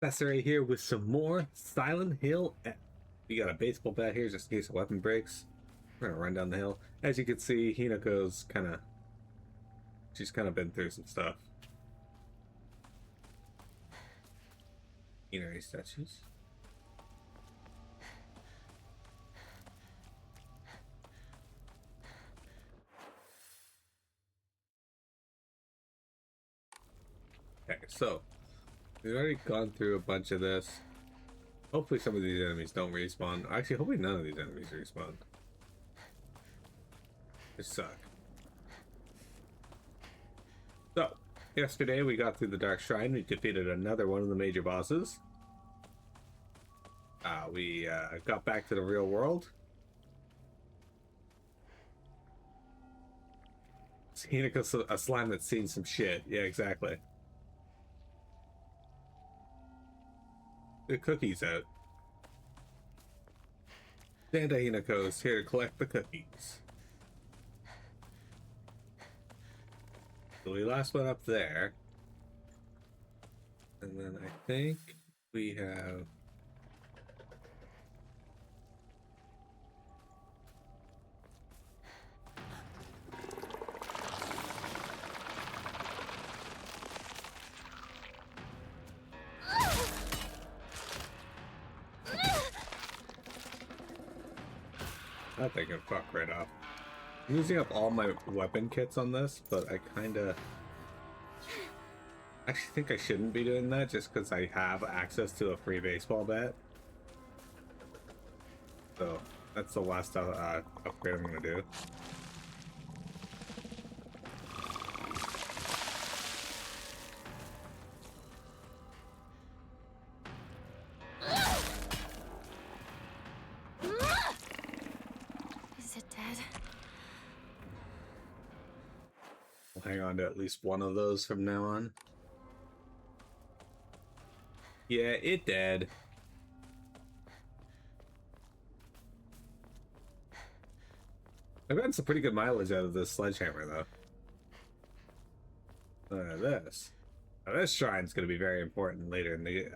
Professor here with some more Silent Hill F. We got a baseball bat here just in case a weapon breaks. We're gonna run down the hill. As you can see, Hinako's she's kind of been through some stuff. Inari statues. Okay, so we've already gone through a bunch of this. Hopefully some of these enemies don't respawn. Actually, hopefully none of these enemies respawn. They suck. So, yesterday we got through the Dark Shrine. We defeated another one of the major bosses. We got back to the real world. Hinako's a slime that's seen some shit. Yeah, exactly. The cookie's out. Santa Hinako's here to collect the cookies. So we last went up there. And then I think we have... That thing can fuck right off. I'm using up all my weapon kits on this, but I kinda... actually think I shouldn't be doing that just because I have access to a free baseball bat. So that's the last upgrade I'm gonna do. Is it dead? We'll hang on to at least one of those from now on. Yeah, it dead. I've gotten some pretty good mileage out of this sledgehammer, though. This. Now, this shrine's going to be very important later in the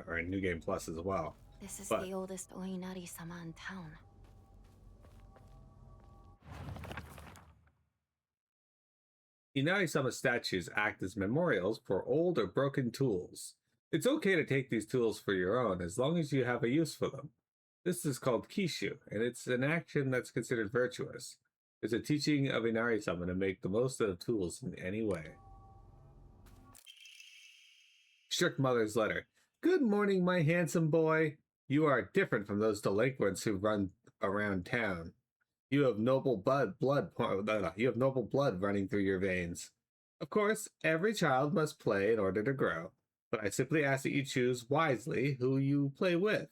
or in New Game Plus as well. This is the oldest Oinari-sama in town. Inari-sama statues act as memorials for old or broken tools. It's okay to take these tools for your own as long as you have a use for them. This is called kishu, and it's an action that's considered virtuous. It's a teaching of Inari-sama to make the most of the tools in any way. Strict Mother's letter. Good morning, my handsome boy. You are different from those delinquents who run around town. You have noble blood running through your veins. Of course, every child must play in order to grow, but I simply ask that you choose wisely who you play with.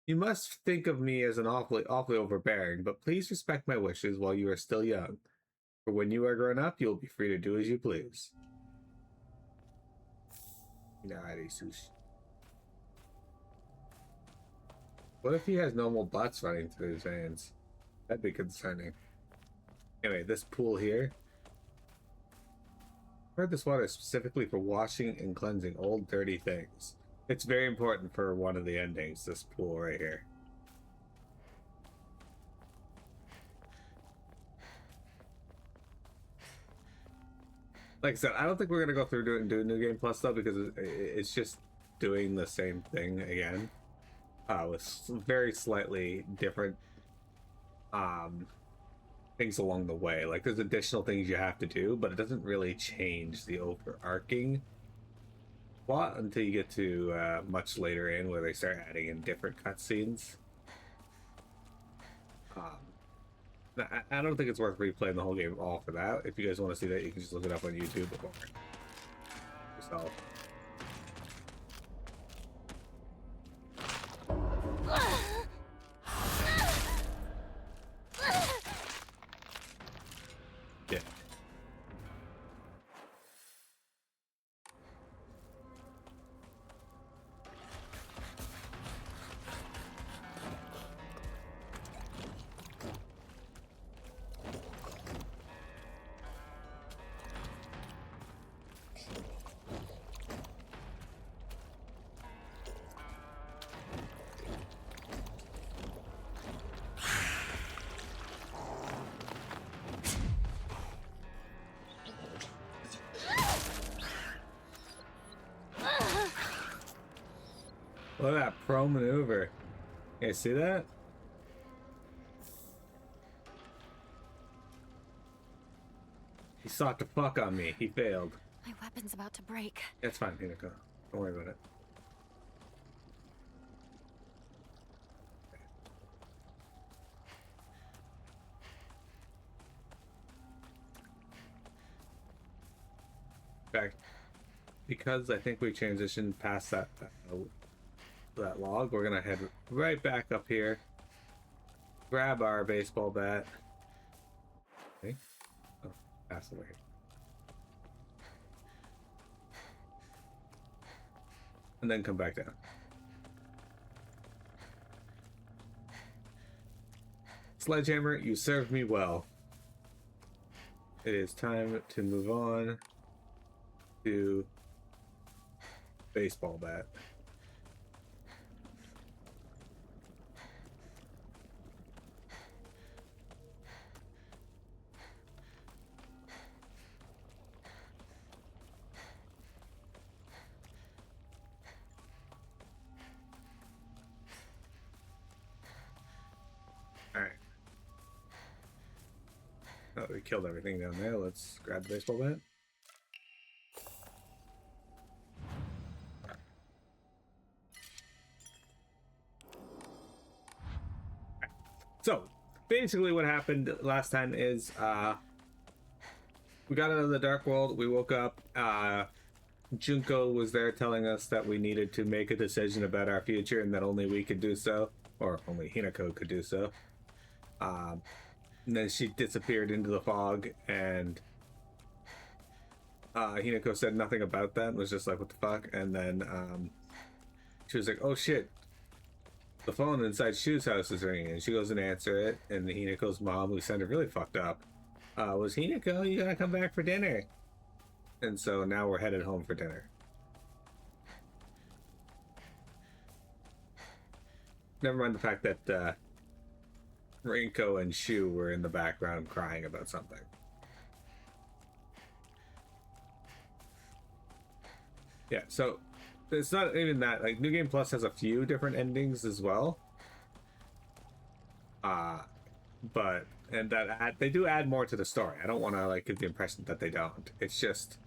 You must think of me as an awfully overbearing, but please respect my wishes while you are still young. For when you are grown up, you will be free to do as you please. What if he has normal butts running through his veins? That'd be concerning. Anyway, this pool here. I heard this water is specifically for washing and cleansing old dirty things. It's very important for one of the endings, this pool right here. Like I said, I don't think we're going to go through doing New Game Plus though, because it's just doing the same thing again. With very slightly different things along the way. Like there's additional things you have to do, but it doesn't really change the overarching plot until you get to much later in where they start adding in different cutscenes. I don't think it's worth replaying the whole game all for that. If you guys want to see that, you can just look it up on YouTube or yourself. Yeah. Look at that pro maneuver. You guys see that? He sought to fuck on me. He failed. My weapon's about to break. It's fine, Hinako. Don't worry about it. In fact, because I think we transitioned past that log, we're gonna head right back up here, grab our baseball bat. Okay. Oh, pass away. And then come back down. Sledgehammer, you served me well. It is time to move on to baseball bat. Alright. Oh, we killed everything down there. Let's grab the baseball bat. So, basically what happened last time is we got out of the dark world, we woke up, Junko was there telling us that we needed to make a decision about our future and that only we could do so, or only Hinako could do so. And then she disappeared into the fog, and Hinako said nothing about that, was just like, what the fuck? And then she was like, oh shit, the phone inside Shu's house is ringing, and she goes and answer it, and Hinako's mom, who sounded really fucked up, was, Hinako, you gotta come back for dinner. And so now we're headed home for dinner. Never mind the fact that Rinko and Shu were in the background crying about something. Yeah, so it's not even that. Like, New Game Plus has a few different endings as well. But and that they do add more to the story. I don't want to like give the impression that they don't. It's just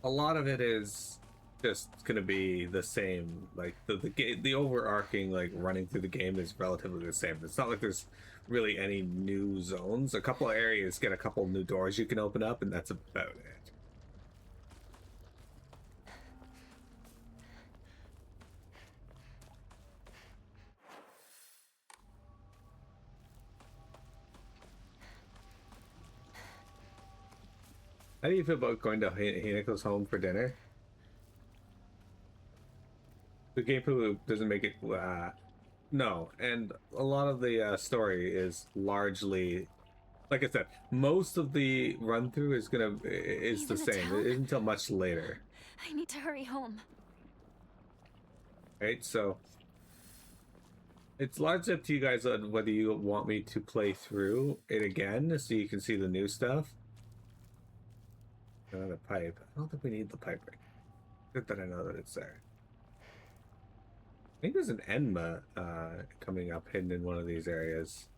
a lot of it is just gonna be the same. Like the overarching like running through the game is relatively the same. It's not like there's really any new zones. A couple of areas get a couple new doors you can open up, and that's about it. How do you feel about going to Hinako's home for dinner? The gameplay doesn't make it. No, and a lot of the story is largely, like I said, most of the run through is the same. It isn't until much later. I need to hurry home. Right, so it's largely up to you guys on whether you want me to play through it again so you can see the new stuff. Another pipe. I don't think we need the pipe right now. Good that I know that it's there. I think there's an Enma coming up hidden in one of these areas.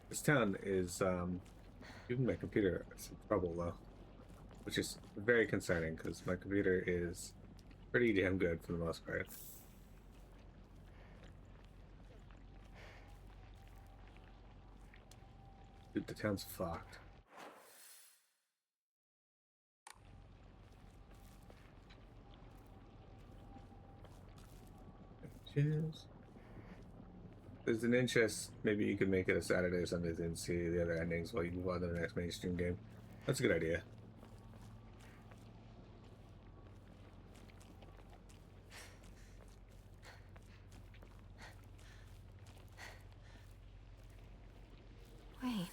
This town is even my computer is in trouble though, which is very concerning because my computer is pretty damn good for the most part. Dude, the town's fucked. Cheers. There's an interest. Maybe you could make it a Saturday or Sunday and see the other endings while you move on to the next mainstream game. That's a good idea. Wait.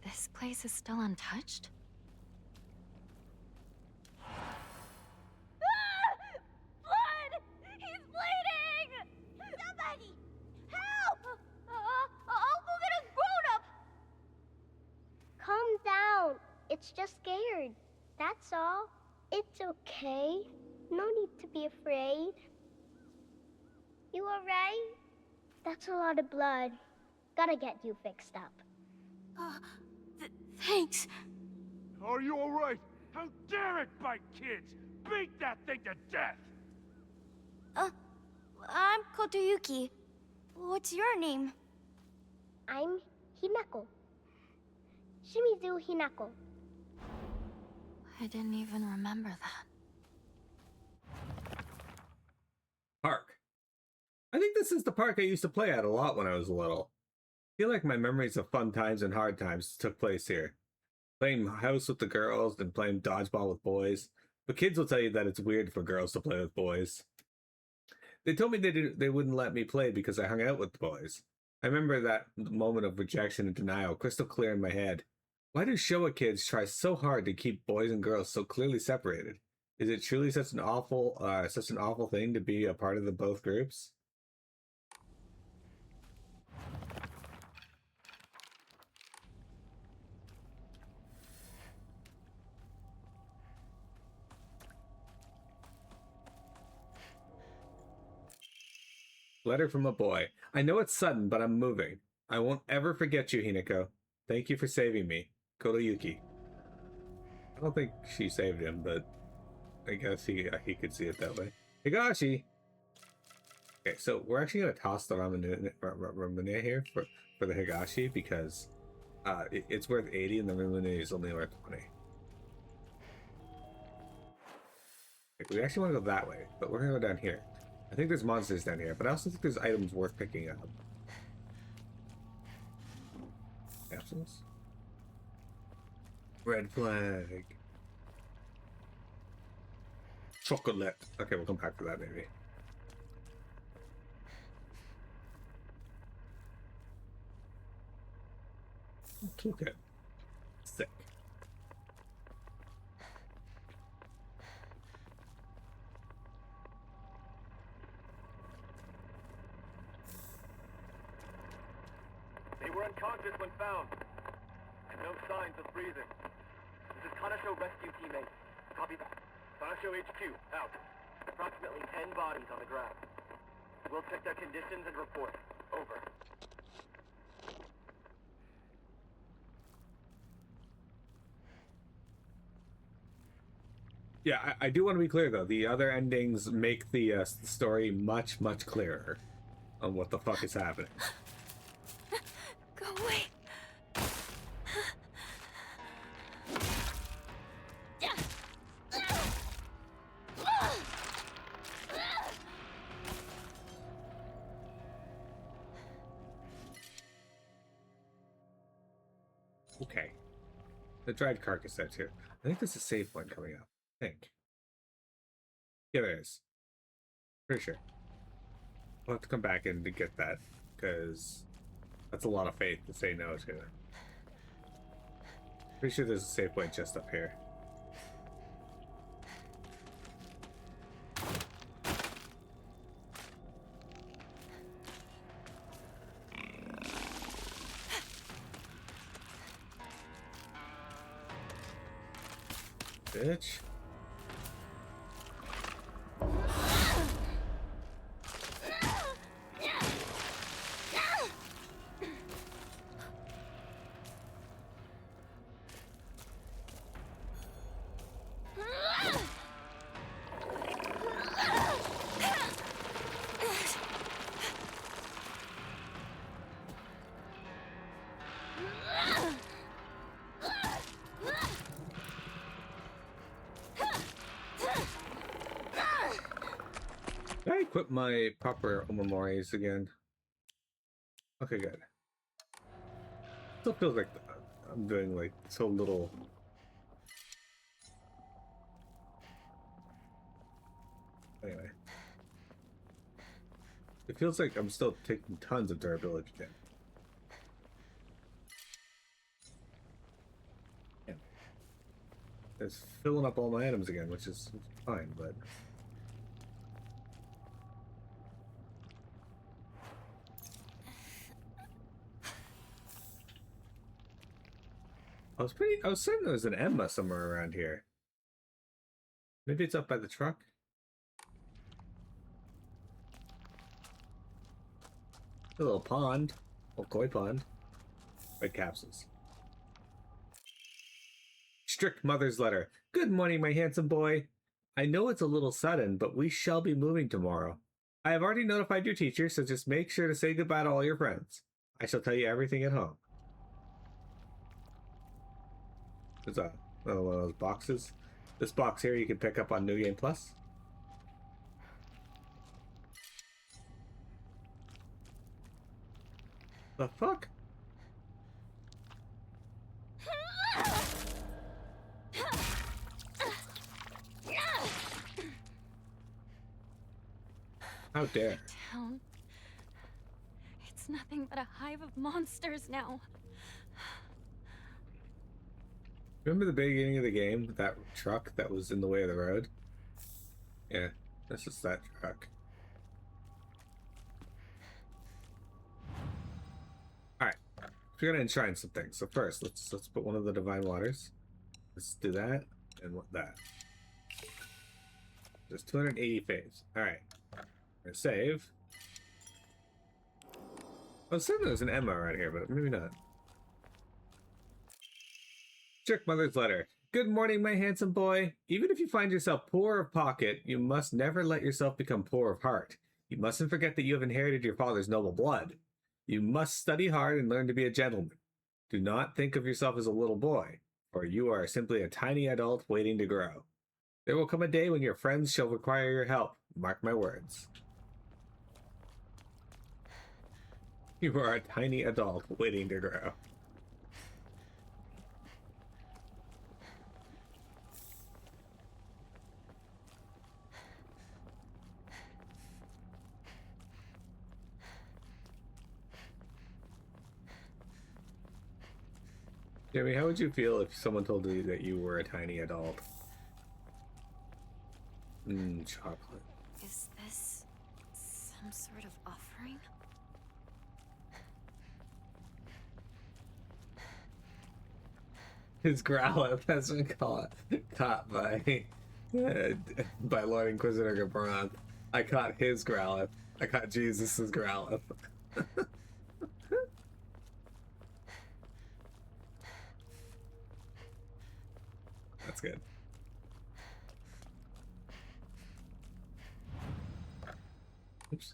This place is still untouched? Blood! He's bleeding! Somebody! Help! I'll go get a It's okay. No need to be afraid. You alright? That's a lot of blood. Gotta get you fixed up. Thanks. Are you alright? How dare it bite kids? Beat that thing to death! I'm Kotoyuki. What's your name? I'm Hinako. Shimizu Hinako. I didn't even remember that. Park. I think this is the park I used to play at a lot when I was little. I feel like my memories of fun times and hard times took place here. Playing house with the girls, then playing dodgeball with boys. But kids will tell you that it's weird for girls to play with boys. They told me they wouldn't let me play because I hung out with the boys. I remember that moment of rejection and denial crystal clear in my head. Why do Showa kids try so hard to keep boys and girls so clearly separated? Is it truly such an awful thing to be a part of the both groups? Letter from a boy. I know it's sudden, but I'm moving. I won't ever forget you, Hinako. Thank you for saving me. Kotoyuki. I don't think she saved him, but I guess he could see it that way. Higashi! Okay, so we're actually going to toss the ramune here for the Higashi because it's worth 80 and the ramune is only worth 20. Okay, we actually want to go that way, but we're going to go down here. I think there's monsters down here, but I also think there's items worth picking up. Capsules? Red flag. Chocolate. Okay, we'll come back for that maybe. Toolkit. Sick. They were unconscious when found. And no signs of breathing. This is Kanasho Rescue Team 8. Copy that. Kanasho HQ, out. Approximately 10 bodies on the ground. We'll check their conditions and report. Over. Yeah, I do want to be clear though. The other endings make the story much, much clearer on what the fuck is happening. Go away. Okay. The dried carcass set here. I think there's a save point coming up. I think. Yeah, there is. Pretty sure. We'll have to come back in to get that, because that's a lot of faith to say no to. Pretty sure there's a save point just up here. Bitch. Did I equip my proper Omamores again? Okay, good. Still feels like I'm doing like so little. Anyway. It feels like I'm still taking tons of durability again. Yeah. It's filling up all my items again, which is fine, but I was certain there was an Emma somewhere around here. Maybe it's up by the truck. A little pond. Little koi pond. Red capsules. Strict mother's letter. Good morning, my handsome boy. I know it's a little sudden, but we shall be moving tomorrow. I have already notified your teacher, so just make sure to say goodbye to all your friends. I shall tell you everything at home. There's another one of those boxes. This box here you can pick up on New Game Plus. The fuck? How dare. Town. It's nothing but a hive of monsters now. Remember the beginning of the game? That truck that was in the way of the road? Yeah, this is that truck. Alright. We're gonna enshrine some things. So first, let's put one of the divine waters. Let's do that and what that. There's 280 faves. Alright. We're gonna save. I was saying there was an Emma right here, but maybe not. Strict mother's letter. Good morning, my handsome boy. Even if you find yourself poor of pocket, you must never let yourself become poor of heart. You mustn't forget that you have inherited your father's noble blood. You must study hard and learn to be a gentleman. Do not think of yourself as a little boy, for you are simply a tiny adult waiting to grow. There will come a day when your friends shall require your help. Mark my words. You are a tiny adult waiting to grow. Jamie, how would you feel if someone told you that you were a tiny adult? Chocolate. Is this some sort of offering? His Growlithe has been caught by Lord Inquisitor Gabron. I caught his Growlithe. I caught Jesus's Growlithe. That's good. Oops.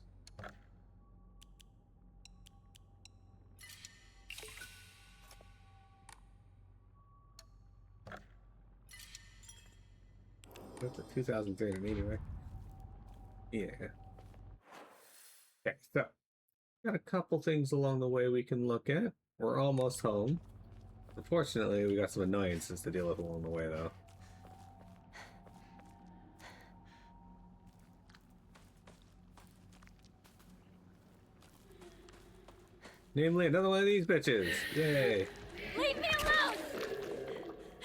That's a 2,380, right? Yeah. Okay, so got a couple things along the way we can look at. We're almost home. Unfortunately, we got some annoyances to deal with along the way, though. Namely, another one of these bitches. Yay. Leave me alone!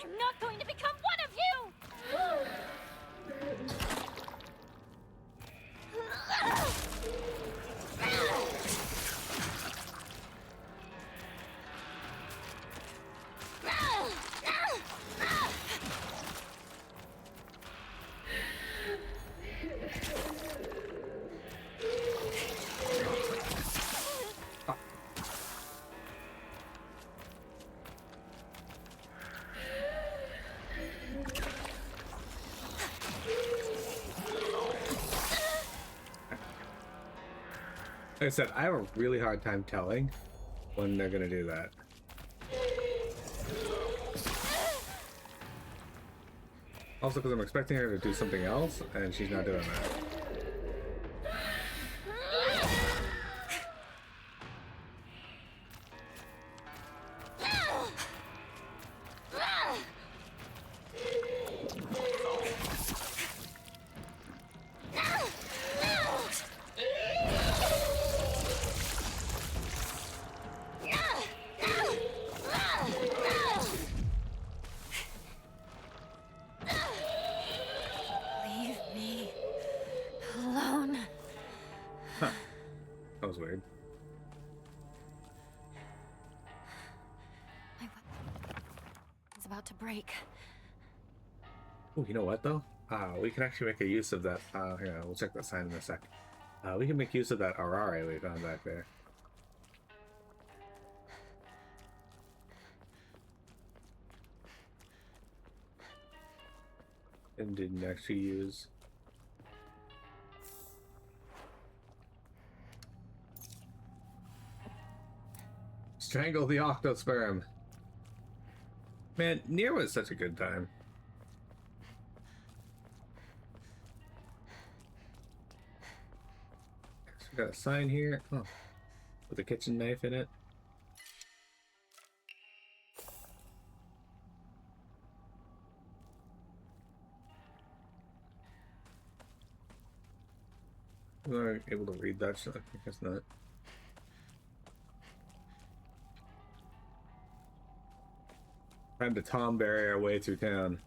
I'm not going to become one of you! Like I said, I have a really hard time telling when they're gonna do that. Also, because I'm expecting her to do something else, and she's not doing that. Leave me alone. Huh. That was weird. My weapon's about to break. Oh, you know what, though? We can actually make a use of that. Here, we'll check that sign in a sec. We can make use of that Arare we found back there. And didn't actually use. Strangle the octosperm. Man, Nier was such a good time. So we got a sign here. Oh, with a kitchen knife in it. We aren't able to read that, so I guess not. Time to Tomberry our way through town.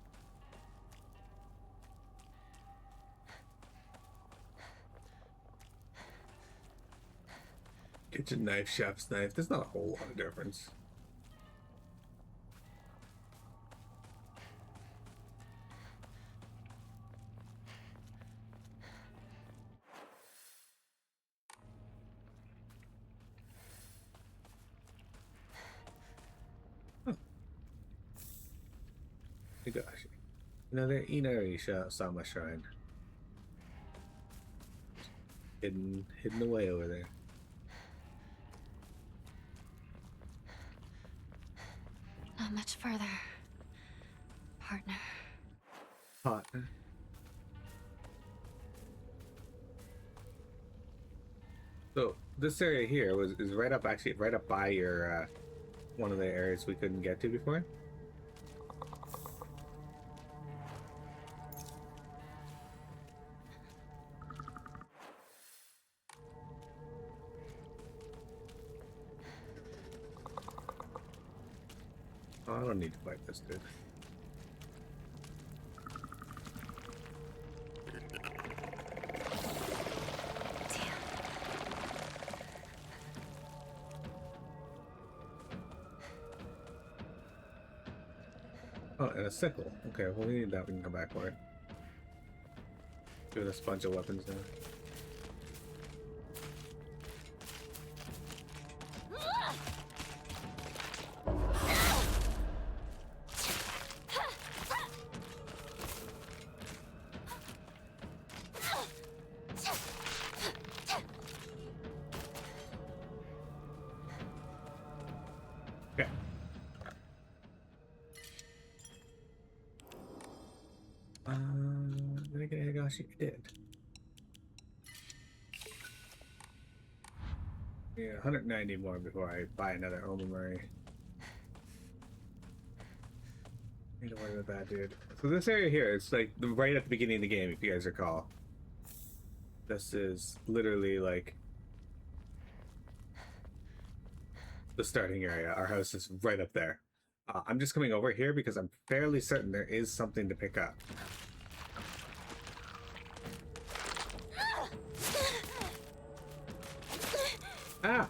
Kitchen knife, chef's knife. There's not a whole lot of difference. Gosh. Another Inari Sama shrine. Hidden away over there. Not much further, partner. Partner. So this area here is right up, actually right up by your one of the areas we couldn't get to before. Oh, I don't need to fight this dude. Oh, and a sickle. Okay, well we need that. We can come back for it. Give us a bunch of weapons now. Okay. Did I get a Higashi? I did. Yeah, 190 more before I buy another Omamori. Need to worry about that, dude. So this area here, it's like right at the beginning of the game, if you guys recall. This is literally like the starting area. Our house is right up there. I'm just coming over here because I'm fairly certain there is something to pick up. Ah!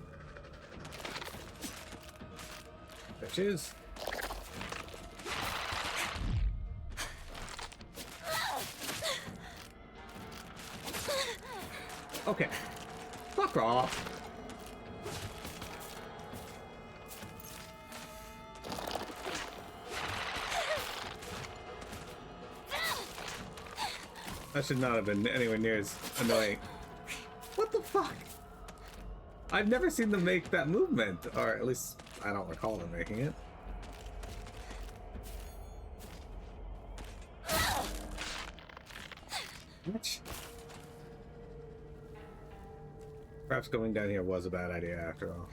Bitches. Okay. Fuck off. That should not have been anywhere near as annoying. What the fuck? I've never seen them make that movement, or at least I don't recall them making it. What? Perhaps going down here was a bad idea after all.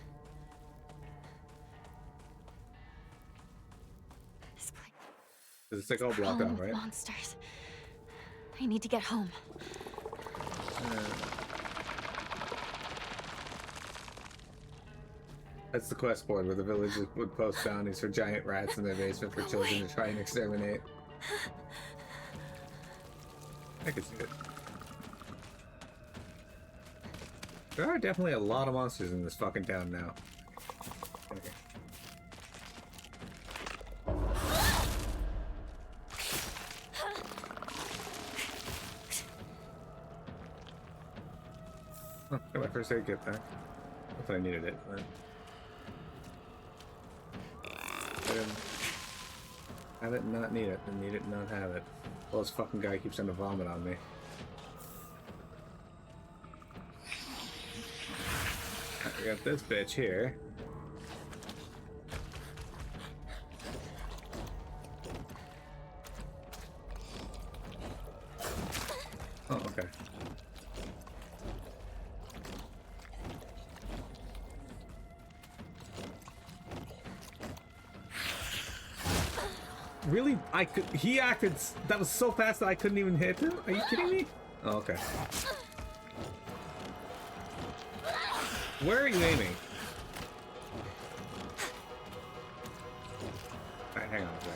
This place. It's like all blocked out, right? Monsters. I need to get home. That's the quest board where the villagers would post bounties for giant rats in their basement for children to try and exterminate. I can see it. There are definitely a lot of monsters in this fucking town now. Okay. Oh, got my first aid kit there. Not that I needed it, but I didn't have it and not need it, and need it and not have it. Well, this fucking guy keeps trying to vomit on me. Alright, we got this bitch here. Oh, okay. Really? He acted, that was so fast that I couldn't even hit him? Are you kidding me? Oh, okay. Where are you aiming? Alright, hang on a sec.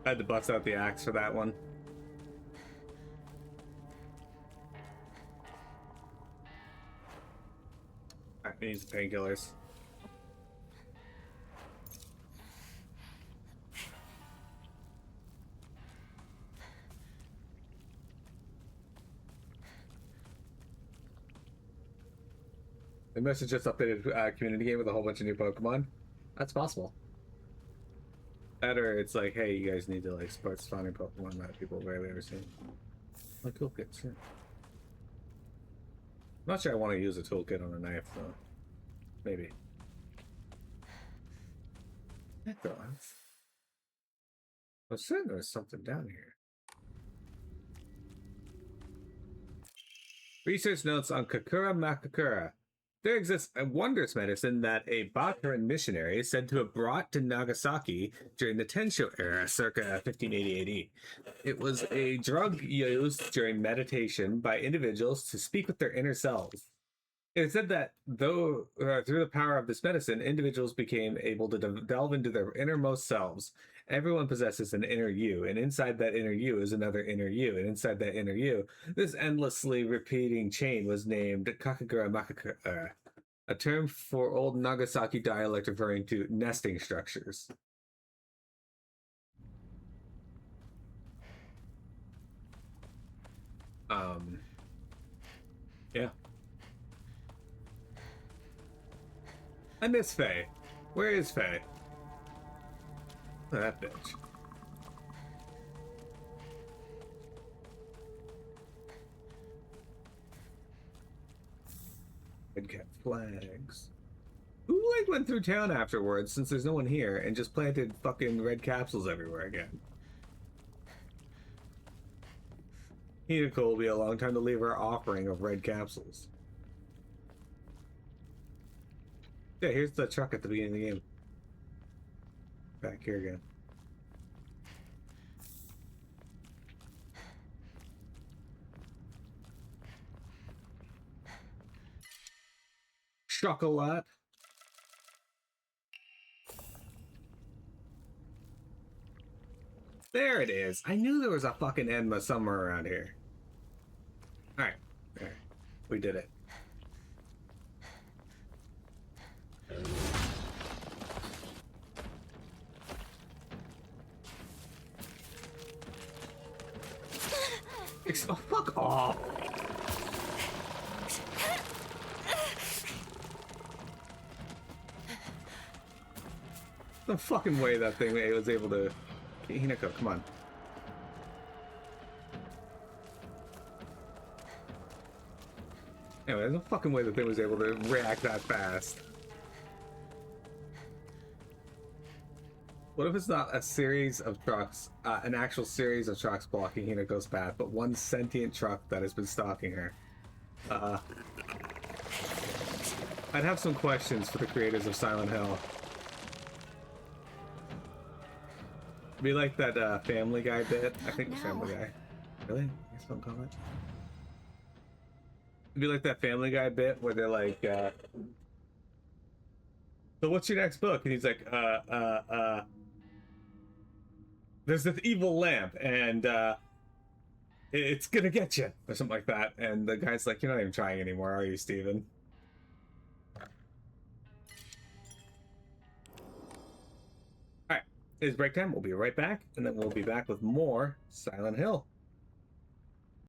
I had to bust out the axe for that one. Alright, needs painkillers. They must have just updated community game with a whole bunch of new Pokemon. That's possible. That or it's like, hey, you guys need to like start spawning Pokemon that people rarely ever see. Oh, toolkits, yeah. I'm not sure I want to use a toolkit on a knife though. Maybe. That does. I was certain there was something down here. Research notes on Kakura Makakura. There exists a wondrous medicine that a Bakaran missionary is said to have brought to Nagasaki during the Tensho era, circa 1580 AD. It was a drug used during meditation by individuals to speak with their inner selves. It is said that through the power of this medicine, individuals became able to delve into their innermost selves. Everyone possesses an inner you, and inside that inner you is another inner you, and inside that inner you, this endlessly repeating chain was named Kakagura Makakura, a term for old Nagasaki dialect referring to nesting structures. Yeah. I miss Faye. Where is Faye? Oh, that bitch. Red cap flags. Who like went through town afterwards since there's no one here and just planted fucking red capsules everywhere again? Hinako will be a long time to leave our offering of red capsules. Yeah, here's the truck at the beginning of the game. Back here again. Chocolate. There it is. I knew there was a fucking Enma somewhere around here. Alright. There. We did it. Oh, fuck off. The fucking way that thing was able to... Hinako, come on. Anyway, there's no fucking way that thing was able to react that fast. What if it's not a series of trucks, an actual series of trucks blocking Hinako's path, but one sentient truck that has been stalking her? I'd have some questions for the creators of Silent Hill. It'd be like that Family Guy bit. I think it was Family Guy. Really? I guess don't call it. It'd be like that Family Guy bit where they're like, so what's your next book? And he's like, there's this evil lamp, and It's gonna get you, or something like that. And the guy's like, you're not even trying anymore, are you, Steven? Alright, it's break time. We'll be right back, and then we'll be back with more Silent Hill.